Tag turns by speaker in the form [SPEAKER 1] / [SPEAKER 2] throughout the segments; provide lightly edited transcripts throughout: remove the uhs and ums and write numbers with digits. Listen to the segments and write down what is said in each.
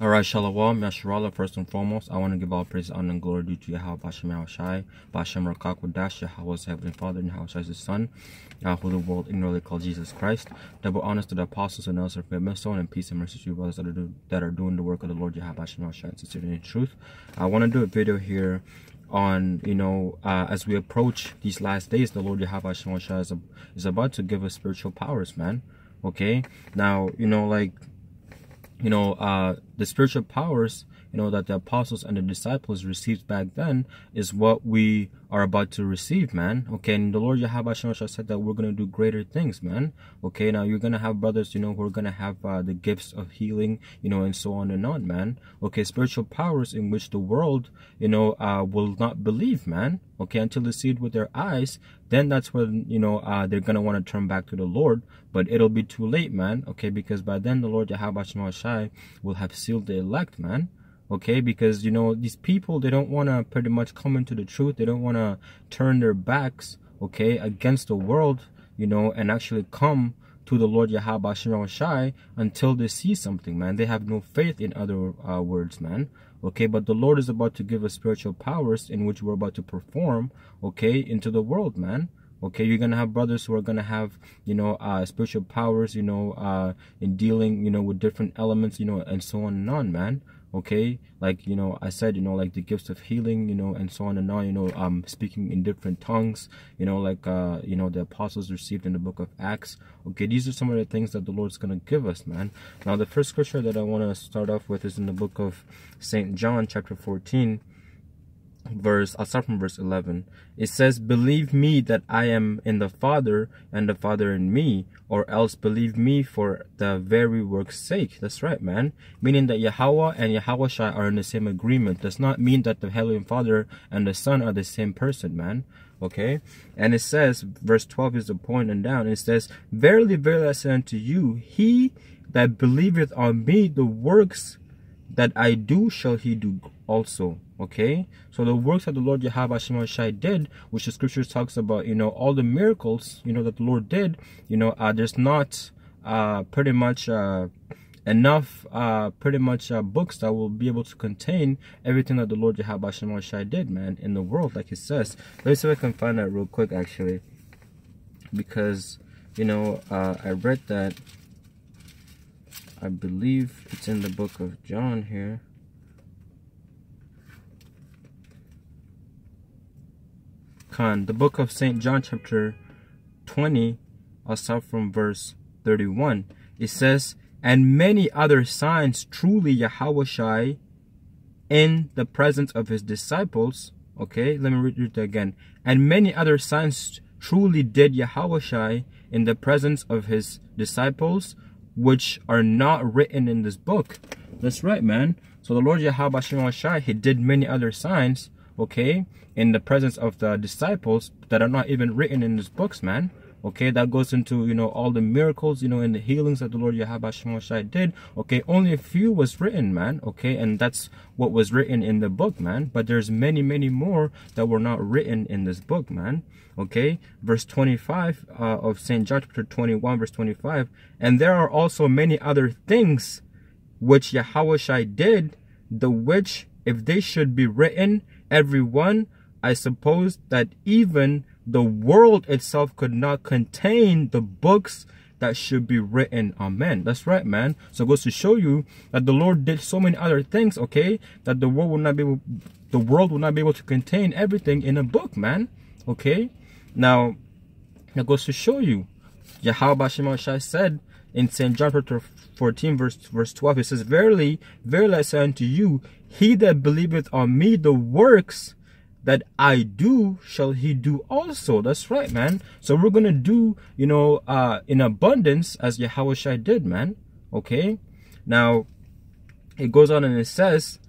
[SPEAKER 1] Alright, Shalom, Yasharallah. First and foremost, I want to give all praise, honor, and glory due to Yahweh Bashem Yahushai, Bashem Rakak Wadash, Yahweh's Heavenly Father, and Yahushai His Son, who the world ignorantly called Jesus Christ. Double honors to the apostles and elders of Millstone, and peace and mercy to you brothers that are doing the work of the Lord Yahweh Bashem Yahushai in sincerity and truth. I want to do a video here on, as we approach these last days, the Lord Yahweh Bashem Yahushai is about to give us spiritual powers, man. Okay? Now, the spiritual powers, that the apostles and the disciples received back then is what we are about to receive, man. Okay, and the Lord Yahweh said that we're going to do greater things, man. Okay, now you're going to have brothers, who are going to have the gifts of healing, and so on and on, man. Okay, spiritual powers in which the world, will not believe, man. Okay, until they see it with their eyes, then that's when, they're going to want to turn back to the Lord. But it'll be too late, man. Okay, because by then the Lord Yahweh will have sealed the elect, man. Okay, because, these people, they don't want to pretty much come into the truth. They don't want to turn their backs, okay, against the world, and actually come to the Lord Yahweh until they see something, man. They have no faith, in other words, man. Okay, but the Lord is about to give us spiritual powers in which we're about to perform, okay, into the world, man. Okay, you're gonna have brothers who are gonna have, spiritual powers, in dealing, with different elements, and so on and on, man. Okay, like, I said, like the gifts of healing, and so on and on, speaking in different tongues, like, the apostles received in the book of Acts. Okay, these are some of the things that the Lord's going to give us, man. Now, the first scripture that I want to start off with is in the book of St. John, chapter 14. I'll start from verse 11. It says, "Believe me that I am in the Father, and the Father in me, or else believe me for the very work's sake." That's right, man. Meaning that Yahweh and Yahushai are in the same agreement. Does not mean that the Heavenly Father and the Son are the same person, man. Okay, and it says, verse 12 is the point and down. It says, "Verily, verily, I say unto you, he that believeth on me, the works that I do shall he do also." Okay, so the works that the Lord Yahweh did, which the scriptures talks about, all the miracles, that the Lord did, there's not pretty much enough books that will be able to contain everything that the Lord Yahweh did, man, in the world, like it says. Let me see if I can find that real quick, actually, because I read that. I believe it's in the book of John here. The book of St. John chapter 20, I'll start from verse 31. It says, "And many other signs truly Yahushai in the presence of his disciples." Okay, let me read it again. "And many other signs truly did Yahushai in the presence of his disciples, which are not written in this book." That's right, man. So the Lord Yahweh, he did many other signs, okay, in the presence of the disciples that are not even written in these books, man. Okay, that goes into, all the miracles, and the healings that the Lord Yahweh did. Okay, only a few was written, man. Okay, and that's what was written in the book, man. But there's many, many more that were not written in this book, man. Okay, verse 25 of St. John chapter 21, verse 25. "And there are also many other things which Yahweh did, the which, if they should be written, every one, I suppose that even the world itself could not contain the books that should be written." Amen. That's right, man. So it goes to show you that the Lord did so many other things, okay, that the world will not be able to contain everything in a book, man. Okay, now it goes to show you, Yahweh said in St. John chapter 14, verse 12, it says, "Verily, verily, I say unto you, he that believeth on me, the works that I do shall he do also." That's right, man. So we're gonna do, in abundance as Yahweh did, man. Okay, now it goes on and it says,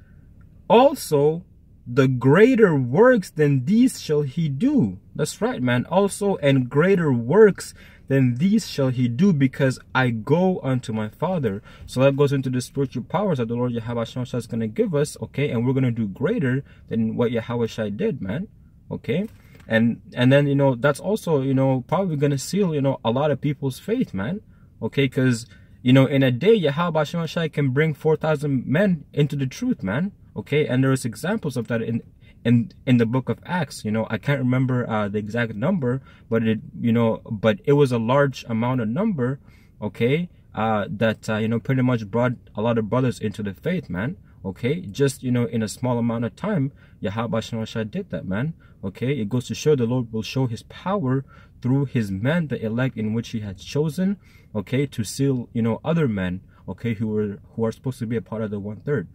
[SPEAKER 1] "Also the greater works than these shall he do." That's right, man. Also, and greater works than these shall he do, because I go unto my Father. So that goes into the spiritual powers that the Lord Yahweh is going to give us, okay? And we're going to do greater than what Yahweh did, man, okay? And then, that's also, probably going to seal, a lot of people's faith, man, okay? Because You know, in a day, Yahweh Hashem Shai can bring 4,000 men into the truth, man. Okay, and there's examples of that in the book of Acts. You know, I can't remember the exact number, but it was a large amount of number, okay, that pretty much brought a lot of brothers into the faith, man. Okay, just in a small amount of time, Yahweh Hashem Shai did that, man. Okay, it goes to show the Lord will show his power through his men, the elect in which he had chosen, okay, to seal other men, okay, who are supposed to be a part of the 1/3.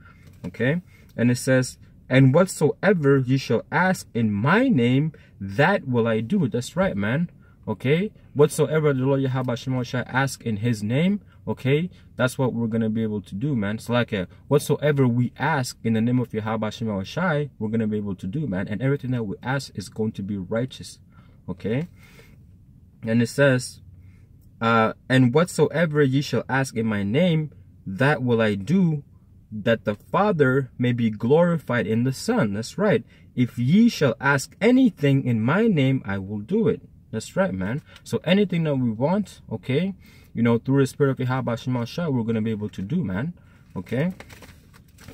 [SPEAKER 1] Okay, and it says, and whatsoever ye shall ask in my name, that will I do. That's right, man. Okay, whatsoever the Lord Yahweh Hashem Shai ask in his name, okay, that's what we're gonna be able to do, man. So like whatsoever we ask in the name of Yahweh Hashem Shai, we're gonna be able to do, man. And everything that we ask is going to be righteous. Okay, and it says, and whatsoever ye shall ask in my name, that will I do, that the Father may be glorified in the Son. That's right. If ye shall ask anything in my name, I will do it. That's right, man. So anything that we want, okay, through the Spirit of Yahweh Hashem Shai, we're going to be able to do, man. Okay.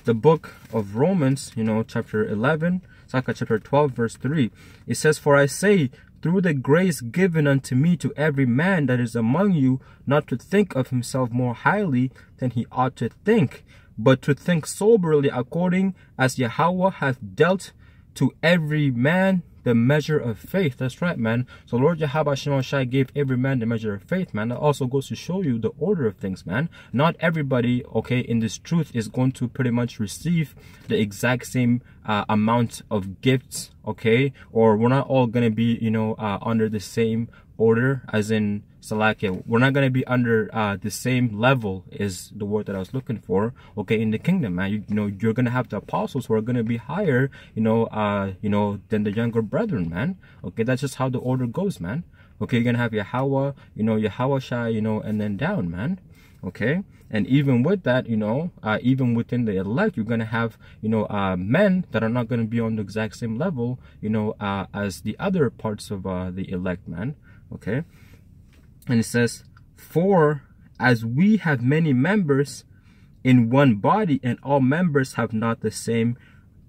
[SPEAKER 1] The book of Romans, chapter 11, chapter 12, verse 3, it says, for I say, through the grace given unto me, to every man that is among you, not to think of himself more highly than he ought to think, but to think soberly, according as Yahweh hath dealt to every man the measure of faith. That's right, man. So Lord Yahweh Hashem Shai gave every man the measure of faith, man. That also goes to show you the order of things, man. Not everybody, okay, in this truth is going to pretty much receive the exact same amount of gifts, okay? Or we're not all going to be, under the same order, as in Salakia. We're not going to be under the same level, is the word that I was looking for, okay, in the kingdom, man. You're going to have the apostles who are going to be higher, than the younger brethren, man. Okay, that's just how the order goes, man. Okay, you're going to have Yahweh, Yahweh Shai, and then down, man. Okay, and even with that, even within the elect, you're going to have, men that are not going to be on the exact same level, as the other parts of the elect, man. Okay, and it says, for as we have many members in one body, and all members have not the same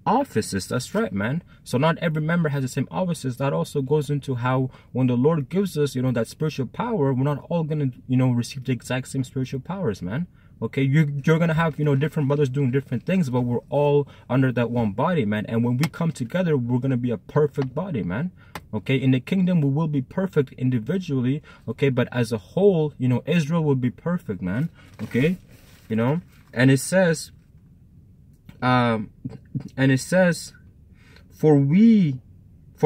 [SPEAKER 1] offices. That's right, man. So not every member has the same offices. That also goes into how when the Lord gives us, that spiritual power, we're not all gonna, receive the exact same spiritual powers, man. Okay, you're gonna have, different brothers doing different things, but we're all under that one body, man. And when we come together, we're gonna be a perfect body, man. Okay, in the kingdom, we will be perfect individually, okay, but as a whole, Israel will be perfect, man. Okay, and it says, for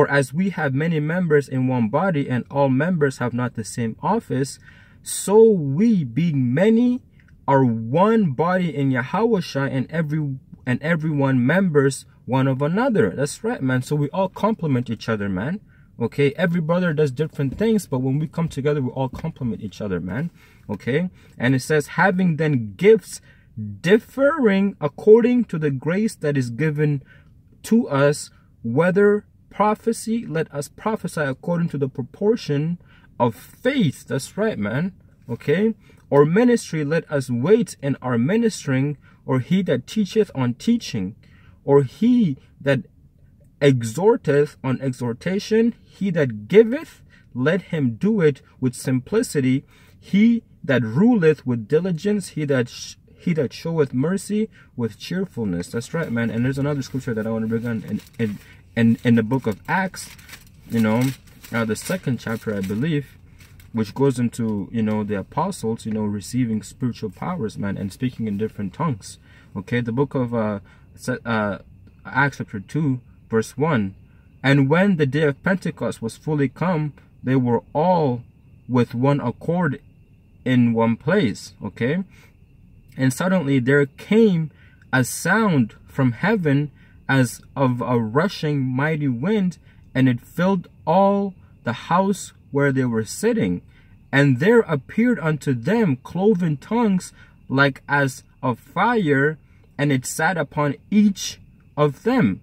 [SPEAKER 1] as we have many members in one body, and all members have not the same office, so we, being many, are one body in Yahweh Shai, and everyone members one of another. That's right, man. So we all complement each other, man. Okay, every brother does different things, but when we come together, we all complement each other, man. Okay, and it says, having then gifts differing according to the grace that is given to us, whether prophecy, let us prophesy according to the proportion of faith. That's right, man. Okay, or ministry, let us wait in our ministering, or he that teacheth on teaching, or he that exhorteth on exhortation, he that giveth, let him do it with simplicity, he that ruleth with diligence, he that showeth mercy with cheerfulness. That's right, man. And there's another scripture that I want to bring on in the book of Acts, the 2nd chapter, I believe, which goes into, the apostles, receiving spiritual powers, man, and speaking in different tongues. Okay, the book of Acts chapter 2, verse 1. And when the day of Pentecost was fully come, they were all with one accord in one place. Okay, and suddenly there came a sound from heaven as of a rushing mighty wind, and it filled all the house where they were sitting. And there appeared unto them cloven tongues like as of fire, and it sat upon each of them.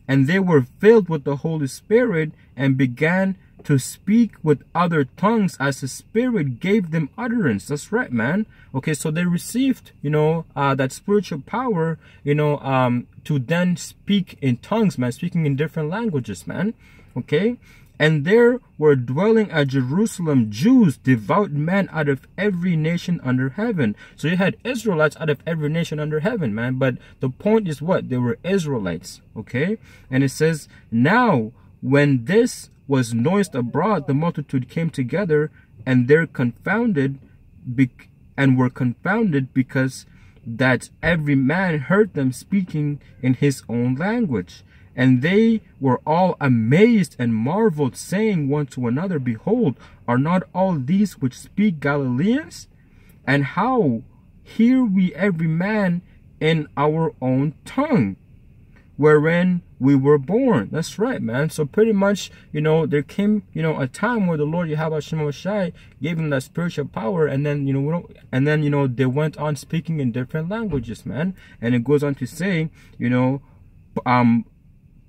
[SPEAKER 1] And they were filled with the Holy Spirit, and began to speak with other tongues as the Spirit gave them utterance. That's right, man. Okay, so they received, that spiritual power, to then speak in tongues, man, speaking in different languages, man. Okay, and there were dwelling at Jerusalem Jews, devout men out of every nation under heaven. So you had Israelites out of every nation under heaven, man. But the point is what? They were Israelites, okay? And it says, now when this was noised abroad, the multitude came together, and were confounded because that every man heard them speaking in his own language. And they were all amazed and marveled, saying one to another, behold, are not all these which speak Galileans? And how hear we every man in our own tongue, wherein we were born? That's right, man. So pretty much, there came, a time where the Lord Yahweh Shai gave them that spiritual power, and then, they went on speaking in different languages, man. And it goes on to say,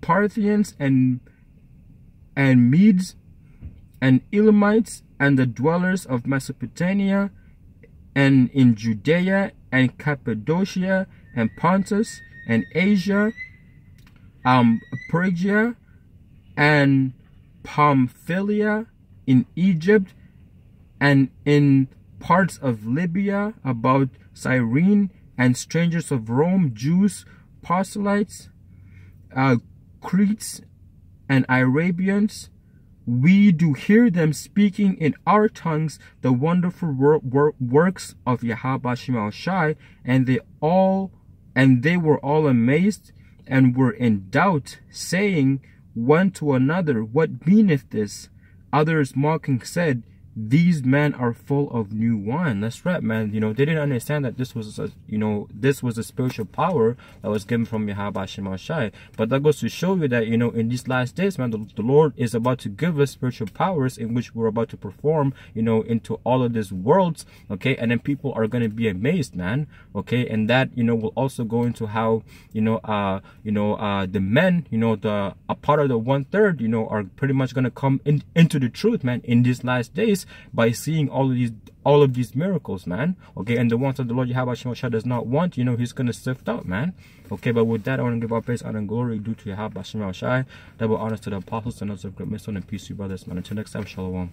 [SPEAKER 1] Parthians and Medes and Elamites and the dwellers of Mesopotamia and in Judea and Cappadocia and Pontus and Asia, Phrygia and Pamphylia, in Egypt and in parts of Libya about Cyrene, and strangers of Rome, Jews, proselytes, Cretes and Arabians, we do hear them speaking in our tongues the wonderful works of Yahweh Shai, and they were all amazed and were in doubt, saying one to another, what meaneth this? Others mocking said, these men are full of new wine. That's right, man. They didn't understand that this was a spiritual power that was given from Yahweh Shai. But that goes to show you that, in these last days, man, the Lord is about to give us spiritual powers in which we're about to perform, into all of these worlds, okay? And then people are going to be amazed, man, okay? And that, will also go into how, the men, a part of the 1/3, are pretty much going to come into the truth, man, in these last days, by seeing all of these miracles, man. Okay, and the ones that the Lord Yahweh Shai does not want, he's gonna sift out, man. Okay, but with that, I want to give our praise, honor, and glory due to Yahweh Shai. Double honors to the apostles and those of great mission, and peace to you, brothers, man. Until next time, shalom.